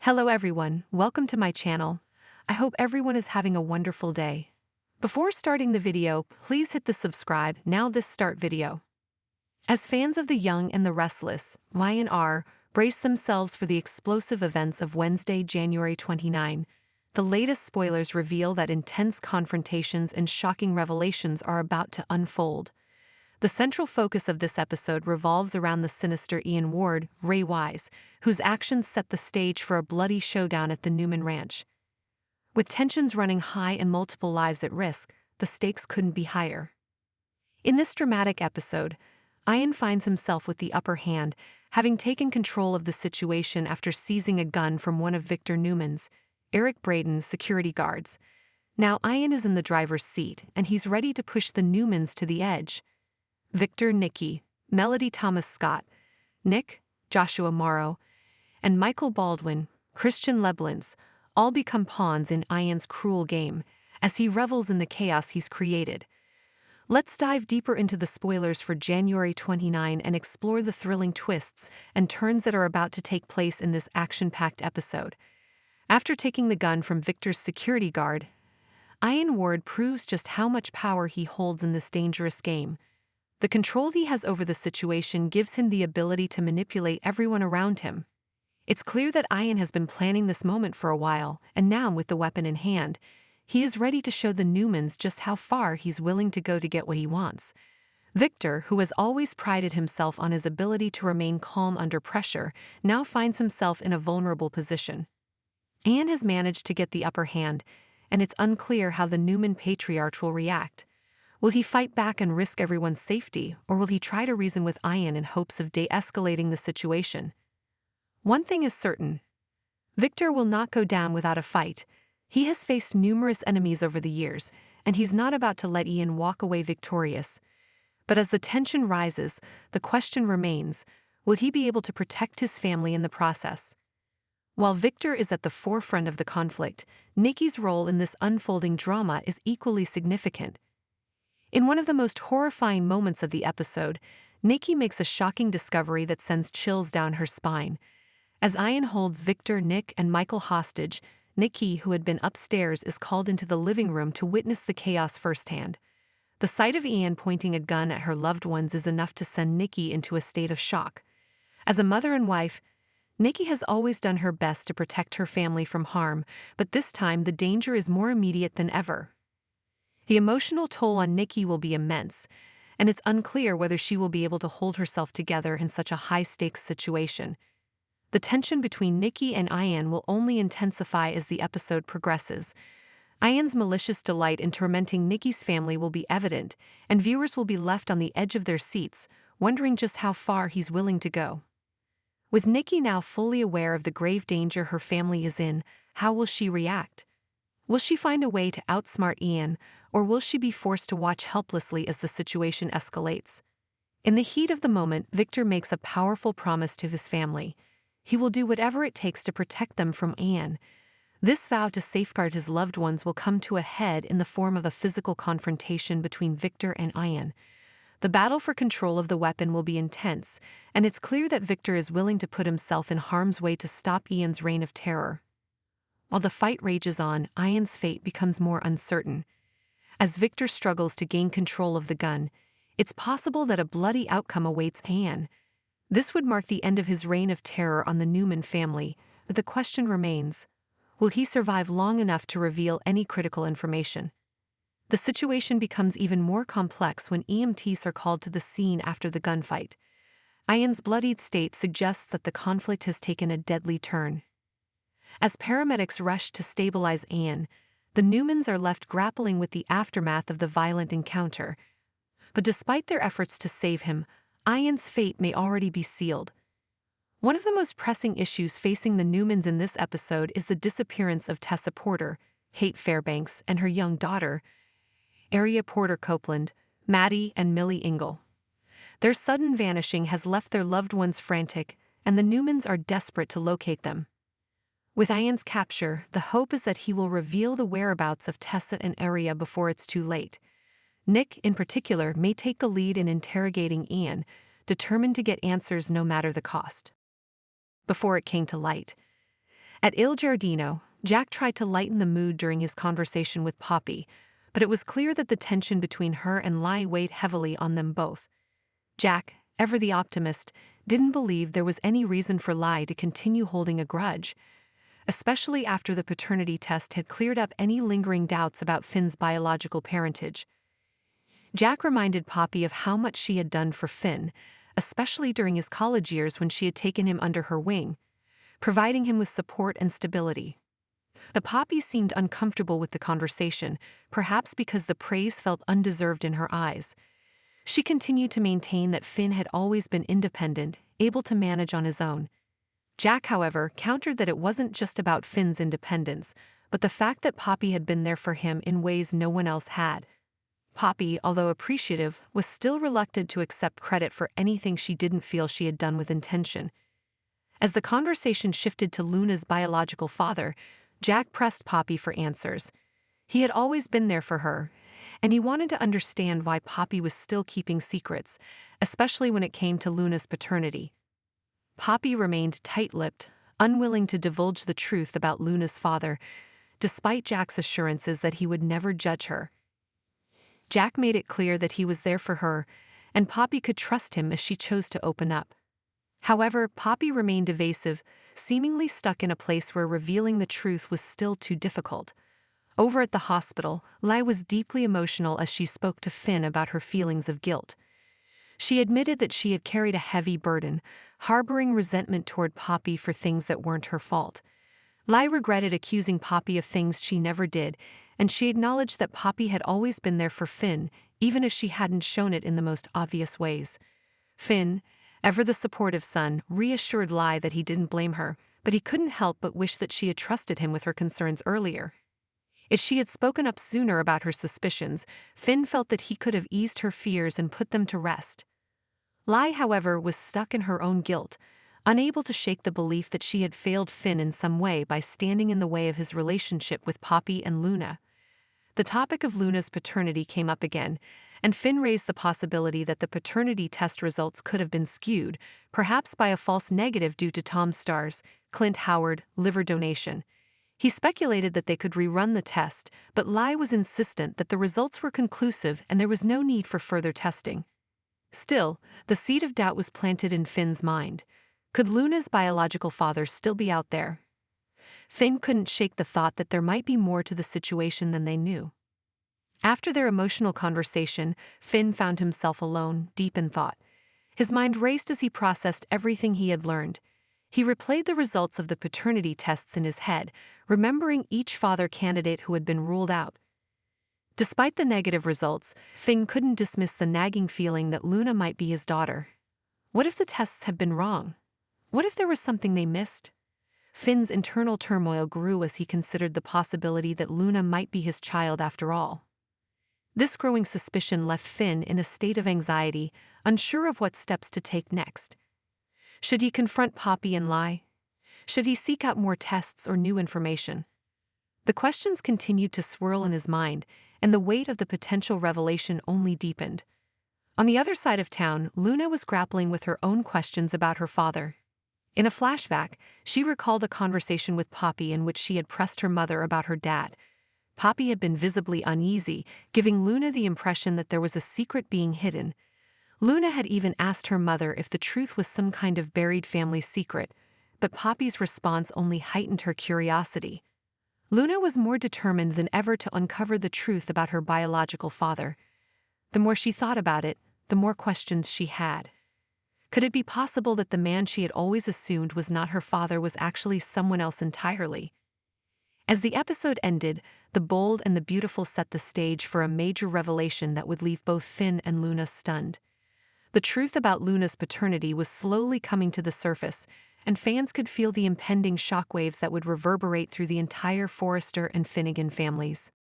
Hello everyone, welcome to my channel. I hope everyone is having a wonderful day. Before starting the video, please hit the subscribe, now this start video. As fans of The Young and the Restless, Y&R, brace themselves for the explosive events of Wednesday, January 29, the latest spoilers reveal that intense confrontations and shocking revelations are about to unfold. The central focus of this episode revolves around the sinister Ian Ward, Ray Wise, whose actions set the stage for a bloody showdown at the Newman Ranch. With tensions running high and multiple lives at risk, the stakes couldn't be higher. In this dramatic episode, Ian finds himself with the upper hand, having taken control of the situation after seizing a gun from one of Victor Newman's, Eric Braden's security guards. Now Ian is in the driver's seat, and he's ready to push the Newmans to the edge. Victor, Nikki, Melody Thomas Scott, Nick, Joshua Morrow, and Michael Baldwin, Christian Leblance, all become pawns in Ian's cruel game, as he revels in the chaos he's created. Let's dive deeper into the spoilers for January 29 and explore the thrilling twists and turns that are about to take place in this action-packed episode. After taking the gun from Victor's security guard, Ian Ward proves just how much power he holds in this dangerous game. The control he has over the situation gives him the ability to manipulate everyone around him. It's clear that Ian has been planning this moment for a while, and now, with the weapon in hand, he is ready to show the Newmans just how far he's willing to go to get what he wants. Victor, who has always prided himself on his ability to remain calm under pressure, now finds himself in a vulnerable position. Ian has managed to get the upper hand, and it's unclear how the Newman patriarch will react. Will he fight back and risk everyone's safety, or will he try to reason with Ian in hopes of de-escalating the situation? One thing is certain. Victor will not go down without a fight. He has faced numerous enemies over the years, and he's not about to let Ian walk away victorious. But as the tension rises, the question remains, will he be able to protect his family in the process? While Victor is at the forefront of the conflict, Nikki's role in this unfolding drama is equally significant. In one of the most horrifying moments of the episode, Nikki makes a shocking discovery that sends chills down her spine. As Ian holds Victor, Nick, and Michael hostage, Nikki, who had been upstairs, is called into the living room to witness the chaos firsthand. The sight of Ian pointing a gun at her loved ones is enough to send Nikki into a state of shock. As a mother and wife, Nikki has always done her best to protect her family from harm, but this time the danger is more immediate than ever. The emotional toll on Nikki will be immense, and it's unclear whether she will be able to hold herself together in such a high-stakes situation. The tension between Nikki and Ian will only intensify as the episode progresses. Ian's malicious delight in tormenting Nikki's family will be evident, and viewers will be left on the edge of their seats, wondering just how far he's willing to go. With Nikki now fully aware of the grave danger her family is in, how will she react? Will she find a way to outsmart Ian, or will she be forced to watch helplessly as the situation escalates? In the heat of the moment, Victor makes a powerful promise to his family. He will do whatever it takes to protect them from Ian. This vow to safeguard his loved ones will come to a head in the form of a physical confrontation between Victor and Ian. The battle for control of the weapon will be intense, and it's clear that Victor is willing to put himself in harm's way to stop Ian's reign of terror. While the fight rages on, Ian's fate becomes more uncertain. As Victor struggles to gain control of the gun, it's possible that a bloody outcome awaits Ian. This would mark the end of his reign of terror on the Newman family, but the question remains, will he survive long enough to reveal any critical information? The situation becomes even more complex when EMTs are called to the scene after the gunfight. Ian's bloodied state suggests that the conflict has taken a deadly turn. As paramedics rush to stabilize Ian, the Newmans are left grappling with the aftermath of the violent encounter. But despite their efforts to save him, Ian's fate may already be sealed. One of the most pressing issues facing the Newmans in this episode is the disappearance of Tessa Porter, Haight Fairbanks, and her young daughter, Aria Porter Copeland, Maddie, and Millie Ingle. Their sudden vanishing has left their loved ones frantic, and the Newmans are desperate to locate them. With Ian's capture, the hope is that he will reveal the whereabouts of Tessa and Aria before it's too late. Nick, in particular, may take the lead in interrogating Ian, determined to get answers no matter the cost. Before it came to light, At Il Giardino, Jack tried to lighten the mood during his conversation with Poppy, but it was clear that the tension between her and Lai weighed heavily on them both. Jack, ever the optimist, didn't believe there was any reason for Lai to continue holding a grudge, especially after the paternity test had cleared up any lingering doubts about Finn's biological parentage. Jack reminded Poppy of how much she had done for Finn, especially during his college years when she had taken him under her wing, providing him with support and stability. The Poppy seemed uncomfortable with the conversation, perhaps because the praise felt undeserved in her eyes. She continued to maintain that Finn had always been independent, able to manage on his own. Jack, however, countered that it wasn't just about Finn's independence, but the fact that Poppy had been there for him in ways no one else had. Poppy, although appreciative, was still reluctant to accept credit for anything she didn't feel she had done with intention. As the conversation shifted to Luna's biological father, Jack pressed Poppy for answers. He had always been there for her, and he wanted to understand why Poppy was still keeping secrets, especially when it came to Luna's paternity. Poppy remained tight-lipped, unwilling to divulge the truth about Luna's father, despite Jack's assurances that he would never judge her. Jack made it clear that he was there for her, and Poppy could trust him if she chose to open up. However, Poppy remained evasive, seemingly stuck in a place where revealing the truth was still too difficult. Over at the hospital, Lai was deeply emotional as she spoke to Finn about her feelings of guilt. She admitted that she had carried a heavy burden, harboring resentment toward Poppy for things that weren't her fault. Lai regretted accusing Poppy of things she never did, and she acknowledged that Poppy had always been there for Finn, even if she hadn't shown it in the most obvious ways. Finn, ever the supportive son, reassured Lai that he didn't blame her, but he couldn't help but wish that she had trusted him with her concerns earlier. If she had spoken up sooner about her suspicions, Finn felt that he could have eased her fears and put them to rest. Lai, however, was stuck in her own guilt, unable to shake the belief that she had failed Finn in some way by standing in the way of his relationship with Poppy and Luna. The topic of Luna's paternity came up again, and Finn raised the possibility that the paternity test results could have been skewed, perhaps by a false negative due to Tom Starr's, Clint Howard, liver donation. He speculated that they could rerun the test, but Lai was insistent that the results were conclusive and there was no need for further testing. Still, the seed of doubt was planted in Finn's mind. Could Luna's biological father still be out there? Finn couldn't shake the thought that there might be more to the situation than they knew. After their emotional conversation, Finn found himself alone, deep in thought. His mind raced as he processed everything he had learned. He replayed the results of the paternity tests in his head, remembering each father candidate who had been ruled out. Despite the negative results, Finn couldn't dismiss the nagging feeling that Luna might be his daughter. What if the tests had been wrong? What if there was something they missed? Finn's internal turmoil grew as he considered the possibility that Luna might be his child after all. This growing suspicion left Finn in a state of anxiety, unsure of what steps to take next. Should he confront Poppy and lie? Should he seek out more tests or new information? The questions continued to swirl in his mind, and the weight of the potential revelation only deepened. On the other side of town, Luna was grappling with her own questions about her father. In a flashback, she recalled a conversation with Poppy in which she had pressed her mother about her dad. Poppy had been visibly uneasy, giving Luna the impression that there was a secret being hidden. Luna had even asked her mother if the truth was some kind of buried family secret, but Poppy's response only heightened her curiosity. Luna was more determined than ever to uncover the truth about her biological father. The more she thought about it, the more questions she had. Could it be possible that the man she had always assumed was not her father was actually someone else entirely? As the episode ended, the bold and the beautiful set the stage for a major revelation that would leave both Finn and Luna stunned. The truth about Luna's paternity was slowly coming to the surface, and fans could feel the impending shockwaves that would reverberate through the entire Forrester and Finnegan families.